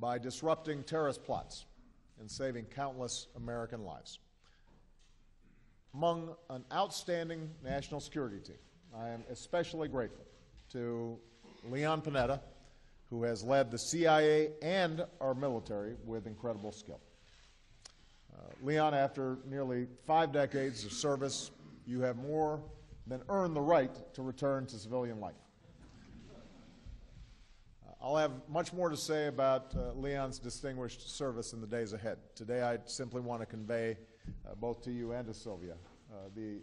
by disrupting terrorist plots and saving countless American lives. Among an outstanding national security team, I am especially grateful to Leon Panetta, who has led the CIA and our military with incredible skill. Leon, after nearly 5 decades of service, you have more than earned the right to return to civilian life. I'll have much more to say about Leon's distinguished service in the days ahead. Today, I simply want to convey, both to you and to Sylvia, the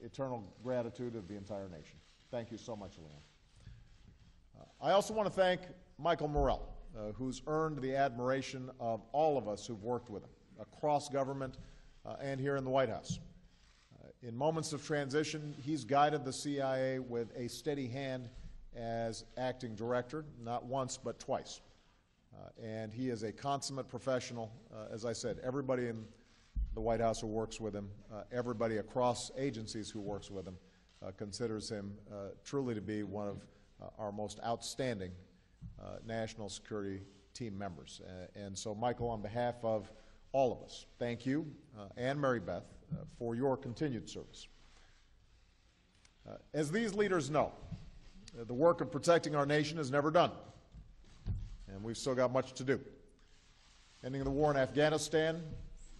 eternal gratitude of the entire nation. Thank you so much, Leon. I also want to thank Michael Morell, who's earned the admiration of all of us who've worked with him, across government and here in the White House. In moments of transition, he's guided the CIA with a steady hand as acting director, not once but twice. And he is a consummate professional. As I said, everybody in the White House who works with him, everybody across agencies who works with him, considers him truly to be one of our most outstanding national security team members. And so, Michael, on behalf of all of us, thank you, and Mary Beth, for your continued service. As these leaders know, the work of protecting our nation is never done, and we've still got much to do. Ending the war in Afghanistan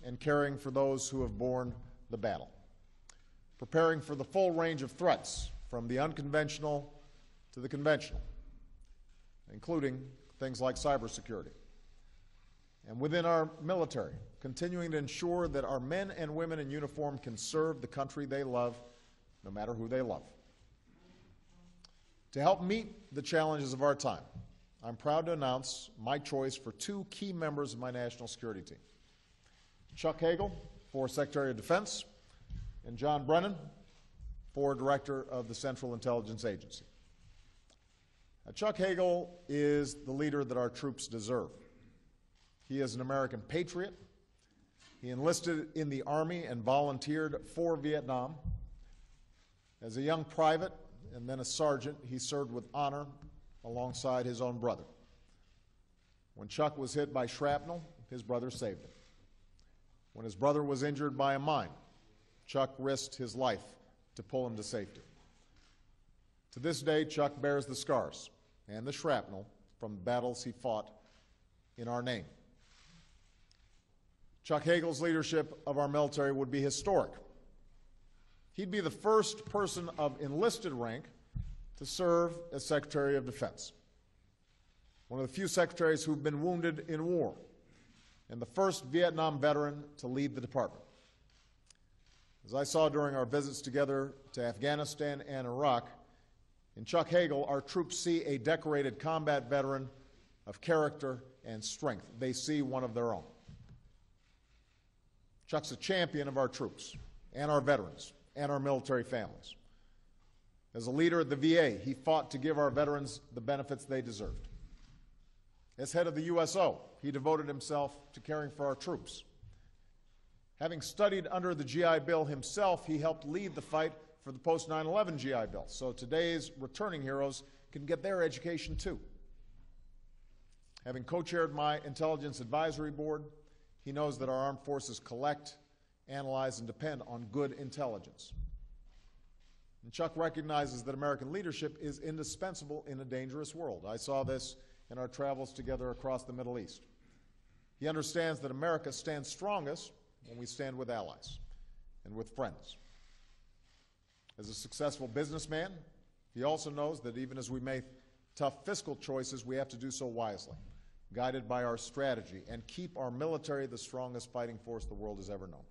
and caring for those who have borne the battle. Preparing for the full range of threats, from the unconventional to the conventional, including things like cybersecurity. And within our military, continuing to ensure that our men and women in uniform can serve the country they love, no matter who they love. To help meet the challenges of our time, I'm proud to announce my choice for 2 key members of my national security team. Chuck Hagel for Secretary of Defense, and John Brennan for Director of the Central Intelligence Agency. Now, Chuck Hagel is the leader that our troops deserve. He is an American patriot. He enlisted in the Army and volunteered for Vietnam. As a young private and then a sergeant, he served with honor alongside his own brother. When Chuck was hit by shrapnel, his brother saved him. When his brother was injured by a mine, Chuck risked his life to pull him to safety. To this day, Chuck bears the scars and the shrapnel from the battles he fought in our name. Chuck Hagel's leadership of our military would be historic. He'd be the first person of enlisted rank to serve as Secretary of Defense, one of the few secretaries who've been wounded in war, and the first Vietnam veteran to lead the department. As I saw during our visits together to Afghanistan and Iraq, in Chuck Hagel, our troops see a decorated combat veteran of character and strength. They see one of their own. Chuck's a champion of our troops and our veterans and our military families. As a leader at the VA, he fought to give our veterans the benefits they deserved. As head of the USO, he devoted himself to caring for our troops. Having studied under the GI Bill himself, he helped lead the fight for the post-9/11 GI Bill, so today's returning heroes can get their education too. Having co-chaired my Intelligence Advisory Board, he knows that our armed forces collect, analyze, and depend on good intelligence. And Chuck recognizes that American leadership is indispensable in a dangerous world. I saw this in our travels together across the Middle East. He understands that America stands strongest when we stand with allies and with friends. As a successful businessman, he also knows that even as we make tough fiscal choices, we have to do so wisely, guided by our strategy, and keep our military the strongest fighting force the world has ever known.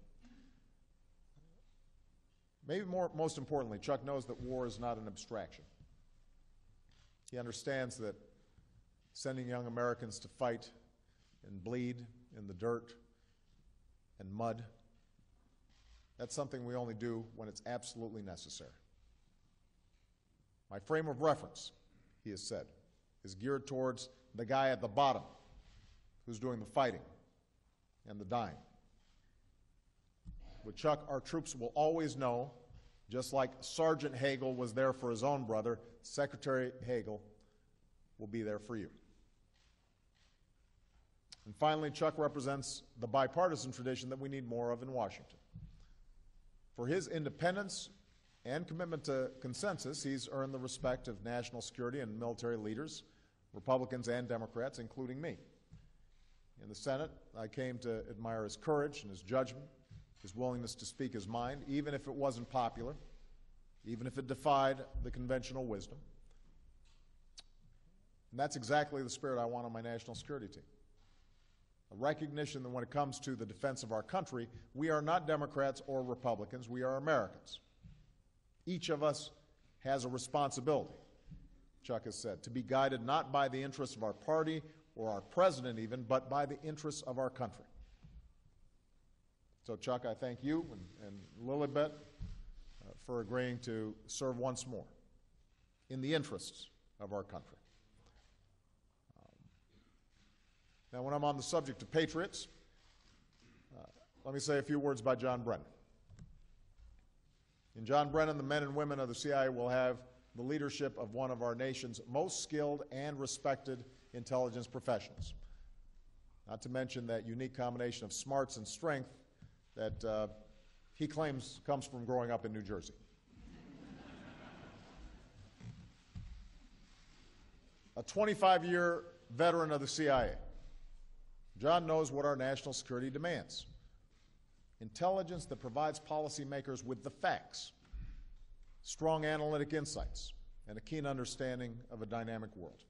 Maybe most importantly, Chuck knows that war is not an abstraction. He understands that sending young Americans to fight and bleed in the dirt and mud, that's something we only do when it's absolutely necessary. My frame of reference, he has said, is geared towards the guy at the bottom who's doing the fighting and the dying. With Chuck, our troops will always know, just like Sergeant Hagel was there for his own brother, Secretary Hagel will be there for you. And finally, Chuck represents the bipartisan tradition that we need more of in Washington. For his independence and commitment to consensus, he's earned the respect of national security and military leaders, Republicans and Democrats, including me. In the Senate, I came to admire his courage and his judgment, his willingness to speak his mind, even if it wasn't popular, even if it defied the conventional wisdom. And that's exactly the spirit I want on my national security team. A recognition that when it comes to the defense of our country, we are not Democrats or Republicans, we are Americans. Each of us has a responsibility, Chuck has said, to be guided not by the interests of our party or our president even, but by the interests of our country. So, Chuck, I thank you and Lilibet for agreeing to serve once more in the interests of our country. Now, when I'm on the subject of patriots, let me say a few words about John Brennan. In John Brennan, the men and women of the CIA will have the leadership of one of our nation's most skilled and respected intelligence professionals, not to mention that unique combination of smarts and strength that he claims comes from growing up in New Jersey. A 25-year veteran of the CIA, John knows what our national security demands. Intelligence that provides policymakers with the facts, strong analytic insights, and a keen understanding of a dynamic world.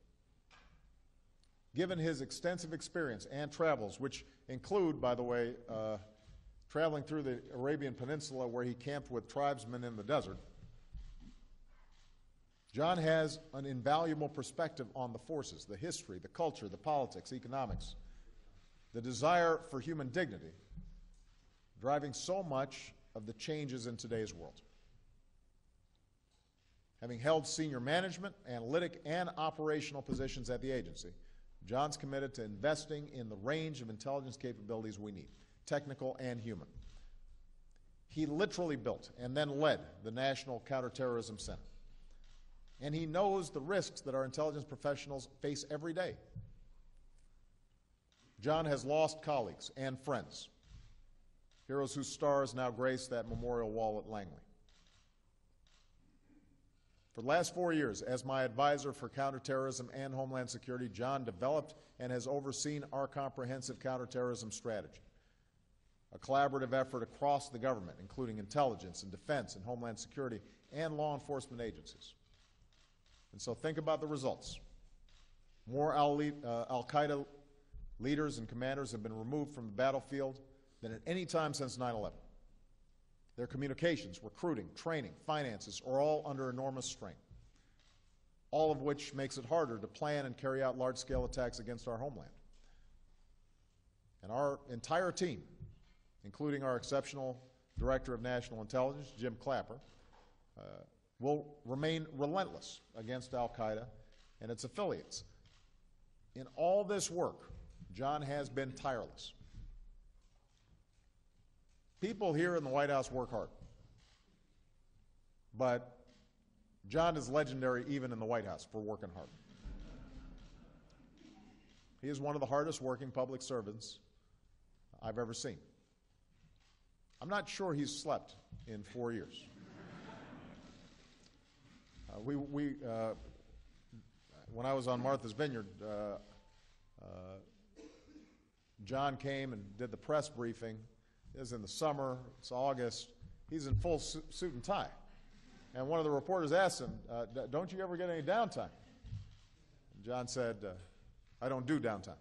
Given his extensive experience and travels, which include, by the way, traveling through the Arabian Peninsula where he camped with tribesmen in the desert, John has an invaluable perspective on the forces, the history, the culture, the politics, economics, the desire for human dignity, driving so much of the changes in today's world. Having held senior management, analytic, and operational positions at the agency, John's committed to investing in the range of intelligence capabilities we need, technical and human. He literally built and then led the National Counterterrorism Center. And he knows the risks that our intelligence professionals face every day. John has lost colleagues and friends, heroes whose stars now grace that memorial wall at Langley. For the last 4 years, as my advisor for counterterrorism and homeland security, John developed and has overseen our comprehensive counterterrorism strategy, a collaborative effort across the government, including intelligence and defense and homeland security and law enforcement agencies. And so think about the results. More Al-Qaeda leaders and commanders have been removed from the battlefield than at any time since 9/11. Their communications, recruiting, training, finances are all under enormous strain, all of which makes it harder to plan and carry out large-scale attacks against our homeland. And our entire team, including our exceptional Director of National Intelligence, Jim Clapper, will remain relentless against Al-Qaeda and its affiliates. In all this work, John has been tireless. People here in the White House work hard, but John is legendary even in the White House for working hard. He is one of the hardest working public servants I've ever seen. I'm not sure he's slept in 4 years. When I was on Martha's Vineyard, John came and did the press briefing. It was in the summer, it's August. He's in full suit and tie. And one of the reporters asked him, don't you ever get any downtime? And John said, I don't do downtime.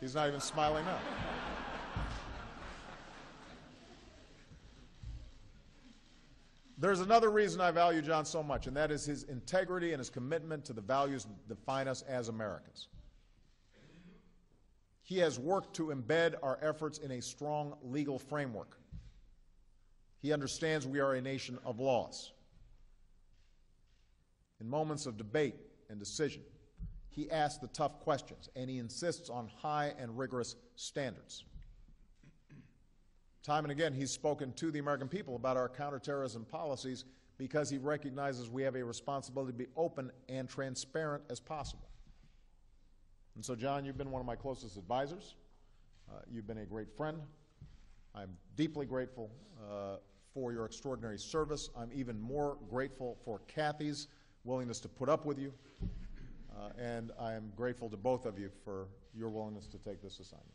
He's not even smiling now. There's another reason I value John so much, and that is his integrity and his commitment to the values that define us as Americans. He has worked to embed our efforts in a strong legal framework. He understands we are a nation of laws. In moments of debate and decision, he asks the tough questions, and he insists on high and rigorous standards. Time and again, he's spoken to the American people about our counterterrorism policies because he recognizes we have a responsibility to be open and transparent as possible. And so, John, you've been one of my closest advisors. You've been a great friend. I'm deeply grateful for your extraordinary service. I'm even more grateful for Kathy's willingness to put up with you. And I am grateful to both of you for your willingness to take this assignment.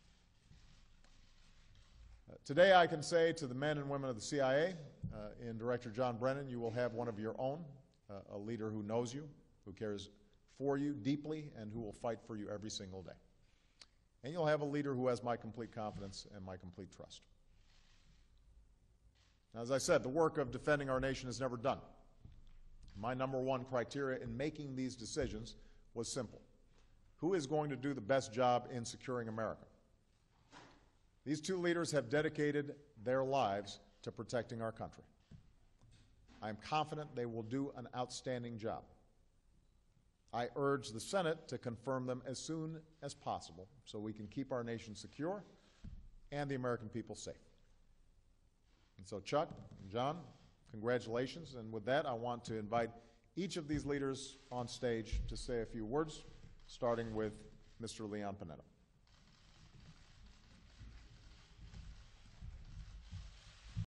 Today I can say to the men and women of the CIA, in Director John Brennan, you will have one of your own, a leader who knows you, who cares for you deeply, and who will fight for you every single day. And you'll have a leader who has my complete confidence and my complete trust. Now, as I said, the work of defending our nation is never done. My number one criteria in making these decisions was simple. Who is going to do the best job in securing America? These two leaders have dedicated their lives to protecting our country. I am confident they will do an outstanding job. I urge the Senate to confirm them as soon as possible so we can keep our nation secure and the American people safe. And so, Chuck and John, congratulations. And with that, I want to invite each of these leaders on stage to say a few words, starting with Mr. Leon Panetta.